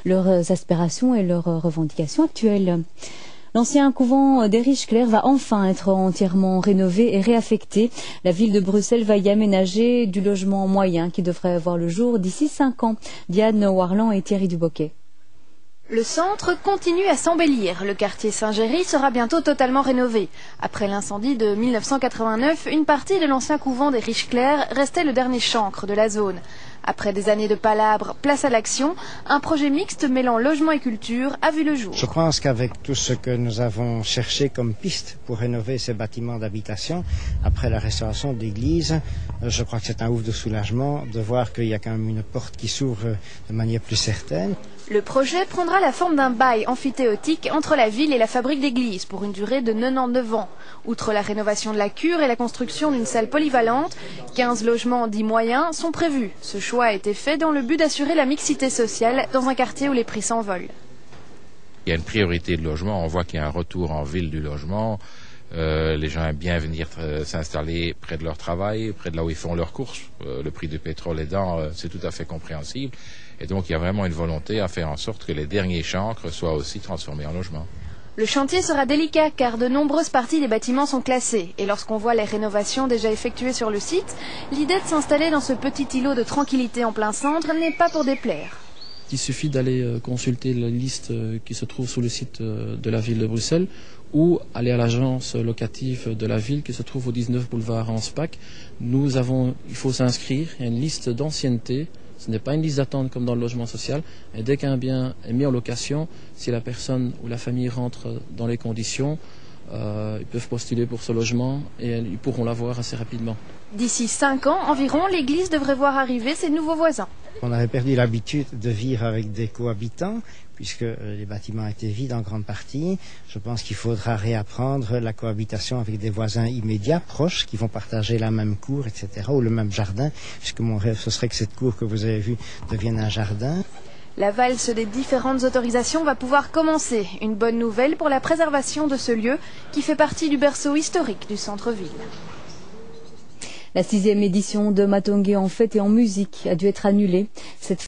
leurs aspirations et leurs revendications actuelles. L'ancien couvent des Riches-Clair va enfin être entièrement rénové et réaffecté. La ville de Bruxelles va y aménager du logement moyen qui devrait voir le jour d'ici 5 ans. Diane Warland et Thierry Duboquet. Le centre continue à s'embellir. Le quartier Saint-Géry sera bientôt totalement rénové. Après l'incendie de 1989, une partie de l'ancien couvent des Riches-Clair restait le dernier chancre de la zone. Après des années de palabres, place à l'action, un projet mixte mêlant logement et culture a vu le jour. Je pense qu'avec tout ce que nous avons cherché comme piste pour rénover ces bâtiments d'habitation, après la restauration de l'église, je crois que c'est un ouf de soulagement de voir qu'il y a quand même une porte qui s'ouvre de manière plus certaine. Le projet prendra la forme d'un bail amphithéotique entre la ville et la fabrique d'église pour une durée de 99 ans. Outre la rénovation de la cure et la construction d'une salle polyvalente, 15 logements dits moyens sont prévus. Ce choix a été fait dans le but d'assurer la mixité sociale dans un quartier où les prix s'envolent. Il y a une priorité de logement, on voit qu'il y a un retour en ville du logement. Les gens aiment bien venir s'installer près de leur travail, près de là où ils font leurs courses. Le prix du pétrole aidant, c'est tout à fait compréhensible. Et donc il y a vraiment une volonté à faire en sorte que les derniers chancres soient aussi transformés en logements. Le chantier sera délicat car de nombreuses parties des bâtiments sont classées. Et lorsqu'on voit les rénovations déjà effectuées sur le site, l'idée de s'installer dans ce petit îlot de tranquillité en plein centre n'est pas pour déplaire. Il suffit d'aller consulter la liste qui se trouve sur le site de la ville de Bruxelles ou aller à l'agence locative de la ville qui se trouve au 19 boulevard Anspach. Il faut s'inscrire, il y a une liste d'ancienneté. Ce n'est pas une liste d'attente comme dans le logement social. Et dès qu'un bien est mis en location, si la personne ou la famille rentre dans les conditions, ils peuvent postuler pour ce logement et ils pourront l'avoir assez rapidement. D'ici 5 ans environ, l'église devrait voir arriver ses nouveaux voisins. On avait perdu l'habitude de vivre avec des cohabitants, puisque les bâtiments étaient vides en grande partie. Je pense qu'il faudra réapprendre la cohabitation avec des voisins immédiats, proches, qui vont partager la même cour, etc., ou le même jardin, puisque mon rêve, ce serait que cette cour que vous avez vue devienne un jardin. La valse des différentes autorisations va pouvoir commencer. Une bonne nouvelle pour la préservation de ce lieu qui fait partie du berceau historique du centre-ville. La 6e édition de Matongué en fête et en musique a dû être annulée. Cette